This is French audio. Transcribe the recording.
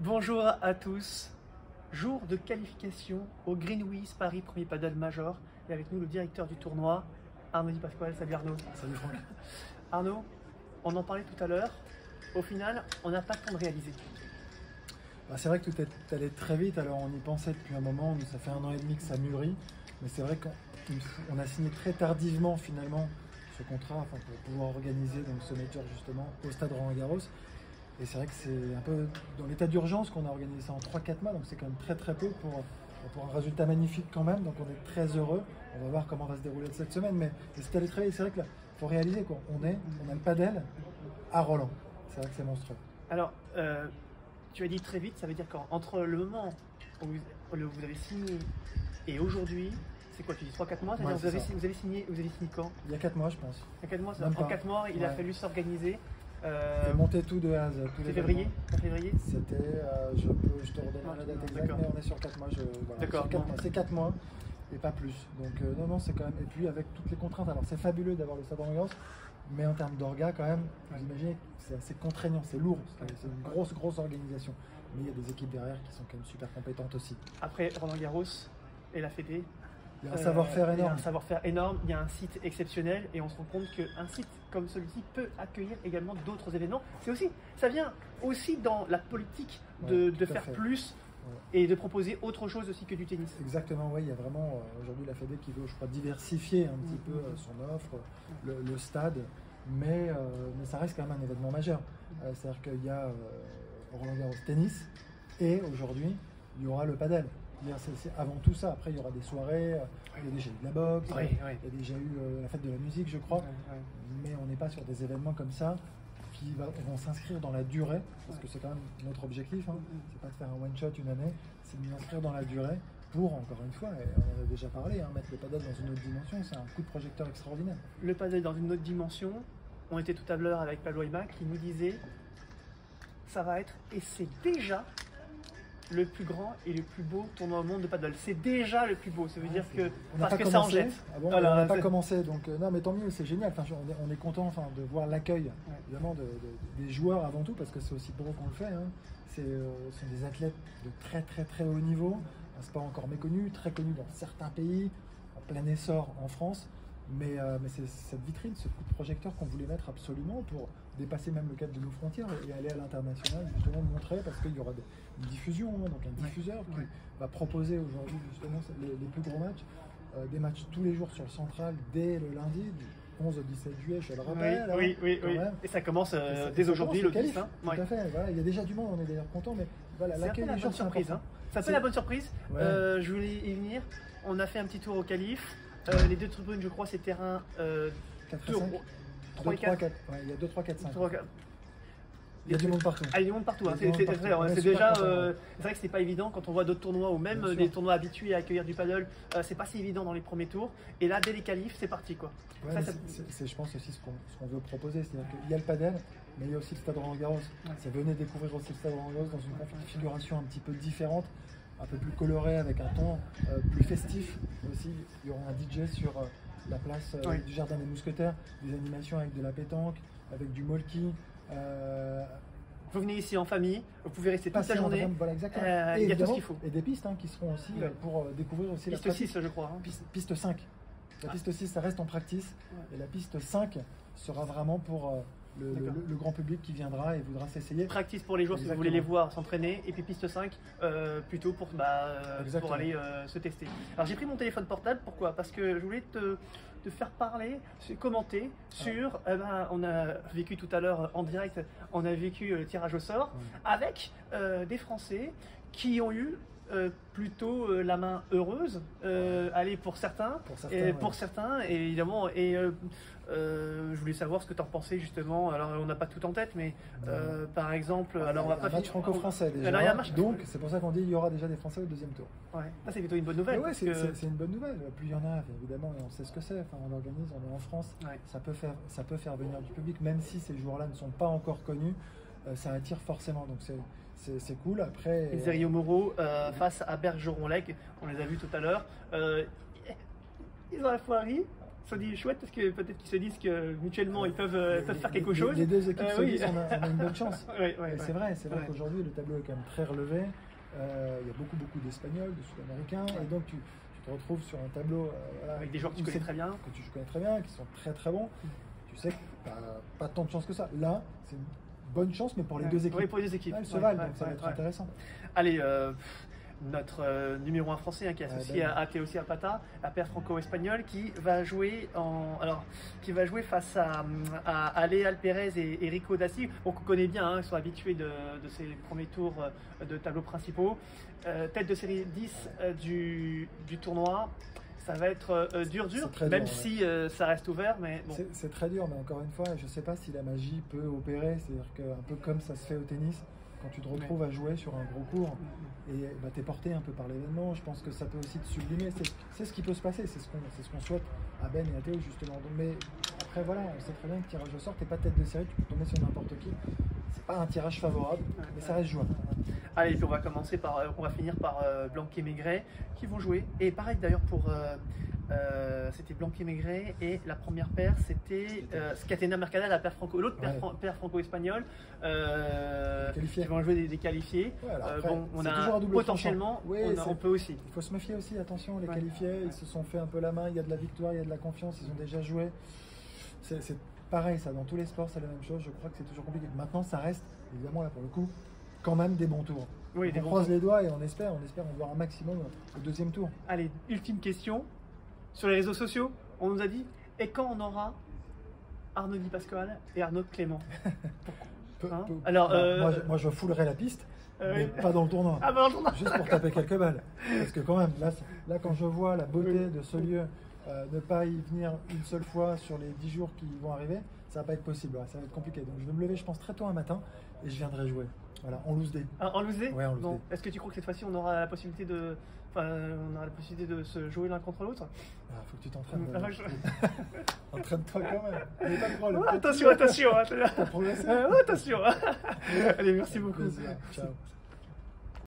Bonjour à tous, jour de qualification au Greenwiz Paris Premier Paddle Major et avec nous le directeur du tournoi, Arnaud Di Pasquale. Salut Arnaud. Salut Franck. Arnaud, on en parlait tout à l'heure, au final on n'a pas le temps de réaliser. C'est vrai que tout est allé très vite, alors on y pensait depuis un moment, ça fait 1 an et demi que ça mûrit, mais c'est vrai qu'on a signé très tardivement finalement ce contrat pour pouvoir organiser donc, ce major justement au stade Roland-Garros. Et c'est vrai que c'est un peu dans l'état d'urgence qu'on a organisé ça en 3-4 mois, donc c'est quand même très peu pour un résultat magnifique quand même, donc on est très heureux. On va voir comment va se dérouler cette semaine, mais c'est allé très vite. C'est vrai qu'il faut réaliser qu'on a le padel à Roland. C'est vrai que c'est monstrueux. Alors, tu as dit très vite, ça veut dire qu'entre le moment où vous avez signé et aujourd'hui, c'est quoi, tu dis 3-4 mois, c'est-à-dire vous avez signé quand? Il y a 4 mois, je pense. Il y a 4 mois, en 4 mois, il a fallu s'organiser. Monter tout de A. C'est février? C'était, je te redonne la date exacte, mais on est sur 4 mois. D'accord. C'est 4 mois et pas plus. Donc non, c'est quand même. Et puis avec toutes les contraintes, alors c'est fabuleux d'avoir le stade Roland-Garros, mais en termes d'orga quand même, vous imaginez, c'est assez contraignant, c'est lourd, c'est une grosse organisation. Mais il y a des équipes derrière qui sont quand même super compétentes aussi. Après Roland-Garros et la Fédé, il y a un savoir-faire énorme. Il y a un savoir-faire énorme, il y a un site exceptionnel et on se rend compte qu'un site comme celui-ci peut accueillir également d'autres événements. Ça vient aussi dans la politique de faire plus et de proposer autre chose aussi que du tennis. Exactement, oui, il y a vraiment aujourd'hui la Fédé qui veut, je crois, diversifier un petit peu son offre, le stade, mais ça reste quand même un événement majeur. C'est-à-dire qu'il y a Roland-Garros tennis et aujourd'hui il y aura le padel. C'est avant tout ça. Après, il y aura des soirées, il y a déjà eu de la boxe, il y a déjà eu la fête de la musique, je crois. Mais on n'est pas sur des événements comme ça qui vont s'inscrire dans la durée, parce que c'est quand même notre objectif. C'est pas de faire un one-shot une année, c'est de l'inscrire dans la durée pour, encore une fois, et on en a déjà parlé, mettre le padel dans une autre dimension. C'est un coup de projecteur extraordinaire. Le padel dans une autre dimension. On était tout à l'heure avec Pablo Aimar qui nous disait ça va être, et c'est déjà le plus grand et le plus beau tournoi au monde de paddle. C'est déjà le plus beau, ça veut dire que parce que ça en jette. On n'a pas commencé, donc non, mais tant mieux, c'est génial. Enfin, on est content de voir l'accueil évidemment des joueurs avant tout, parce que c'est aussi pour eux qu'on le fait. Ce sont des athlètes de très haut niveau, un sport encore méconnu, très connu dans certains pays, en plein essor en France. Mais c'est cette vitrine, ce coup de projecteur qu'on voulait mettre absolument pour dépasser même le cadre de nos frontières et aller à l'international, justement montrer, parce qu'il y aura une diffusion, donc un diffuseur qui va proposer aujourd'hui justement les plus gros matchs, des matchs tous les jours sur le central dès le lundi, du 11 au 17 juillet, je le rappelle. Oui. Et ça commence dès aujourd'hui, le 10. Tout à fait, voilà, il y a déjà du monde, on est d'ailleurs content, mais voilà, l'accueil des gens, c'est important. Ça fait la bonne surprise, je voulais y venir, on a fait un petit tour au Qualif. Les deux tribunes, je crois, c'est terrain 4 et 5. 3 et 4. Il y a 2, 3, 4, 5. Il y a du monde partout. Il y a du monde partout. C'est déjà. C'est vrai que c'est pas évident quand on voit d'autres tournois ou même des tournois habitués à accueillir du paddle. C'est pas si évident dans les premiers tours. Et là, dès les qualifs, c'est parti quoi. C'est je pense aussi ce qu'on veut proposer, c'est-à-dire qu'il y a le paddle, mais il y a aussi le stade Roland-Garros. Venez découvrir aussi le stade Roland-Garros dans une configuration un petit peu différente, un peu plus coloré, avec un ton plus festif aussi. Il y aura un DJ sur la place du Jardin des Mousquetaires, des animations avec de la pétanque, avec du molki. Vous venez ici en famille, vous pouvez rester toute la journée. Voilà, exactement. Il y a tout ce qu'il faut. Et des pistes qui seront aussi pour découvrir aussi piste la 6, je crois. Piste 5. La piste 6, ça reste en practice. Et la piste 5 sera vraiment pour le grand public qui viendra et voudra s'essayer. Practice pour les joueurs si vous voulez les voir s'entraîner, et puis piste 5 plutôt pour aller se tester. Alors j'ai pris mon téléphone portable, pourquoi? Parce que je voulais te faire parler, commenter sur, on a vécu tout à l'heure en direct, on a vécu le tirage au sort avec des Français qui ont eu plutôt la main heureuse, allez pour certains, évidemment, et je voulais savoir ce que tu en pensais justement. Alors on n'a pas tout en tête, mais par exemple, alors on va pas match franco-français déjà. Donc c'est pour ça qu'on dit il y aura déjà des Français au deuxième tour. Ça c'est plutôt une bonne nouvelle. C'est une bonne nouvelle. Plus il y en a, évidemment, et on sait ce que c'est. Enfin, on organise, on est en France. Ça peut faire venir du public, même si ces joueurs-là ne sont pas encore connus. Ça attire forcément. Donc c'est cool. Après, Zerio Moreau face à Bergeron-Lec, on les a vus tout à l'heure. Ils ont à la fois ri, se dit chouette parce que peut-être qu'ils se disent que mutuellement ils peuvent faire quelque chose. Les deux équipes se oui. disent on a une bonne chance. C'est vrai Ouais. qu'aujourd'hui le tableau est quand même très relevé. Il y a beaucoup d'Espagnols, de Sud-Américains, et donc tu te retrouves sur un tableau voilà, Avec des joueurs que tu où connais c'est- très bien. que tu connais très bien, qui sont très bons. Tu sais que tu n'as pas tant de chance que ça. Là, c'est une bonne chance, mais pour les deux équipes. Oui, pour les deux équipes. Elles se Ouais, valent, ouais, donc ça va être ouais. intéressant. Allez, notre numéro 1 français qui est associé à Théo Apata, la paire franco-espagnole, qui va jouer face à Léal Pérez et Rico Dassi, qu'on connaît bien, ils sont habitués de ces premiers tours de tableaux principaux. Tête de série 10 du tournoi. Ça va être dur, même dur, si ça reste ouvert. Mais bon. C'est très dur, mais encore une fois, je ne sais pas si la magie peut opérer. C'est-à-dire qu'un peu comme ça se fait au tennis, quand tu te retrouves à jouer sur un gros court et tu es porté un peu par l'événement, je pense que ça peut aussi te sublimer. C'est ce qui peut se passer, c'est ce qu'on souhaite à Ben et à Théo justement. Donc, mais après voilà, on sait très bien que tirage au sort, tu n'es pas tête de série, tu peux tomber sur n'importe qui. C'est pas un tirage favorable, mais ça reste jouable. Allez, puis on va finir par Blanqui et Maigret qui vont jouer. Et pareil d'ailleurs pour c'était Blanqui et Maigret et la première paire c'était Scatena Mercadal, la paire l'autre paire franco-espagnole qui vont jouer des qualifiés. Ouais, après, on c'est a toujours à double potentiellement, tranchant. on peut aussi. Il faut se méfier aussi, attention, les qualifiés, ils se sont fait un peu la main, il y a de la victoire, il y a de la confiance, ils ont déjà joué. C'est pareil, ça, dans tous les sports, c'est la même chose. Je crois que c'est toujours compliqué. Maintenant, ça reste, évidemment, là pour le coup, quand même des bons tours. Oui, on croise les doigts et on espère en voir un maximum au deuxième tour. Allez, ultime question. Sur les réseaux sociaux, on nous a dit, et quand on aura Arnaud Di Pasquale et Arnaud Clément Alors, moi, je foulerai la piste, mais pas dans le tournoi. Ah, bah, Juste pour taper quelques balles. Parce que quand même, là quand je vois la beauté de ce lieu, ne pas y venir une seule fois sur les 10 jours qui vont arriver, ça va pas être possible, ça va être compliqué. Donc je vais me lever, je pense, très tôt un matin et je viendrai jouer. Voilà, en loose day. En loose day ? Ouais, en loose day. Est-ce que tu crois que cette fois-ci on aura la possibilité de se jouer l'un contre l'autre ? Faut que tu t'entraînes. Entraîne-toi quand même. Il n'y a pas de problème. Attention. T'as progressé. Attention. Allez, merci beaucoup. Plaisir. Ciao.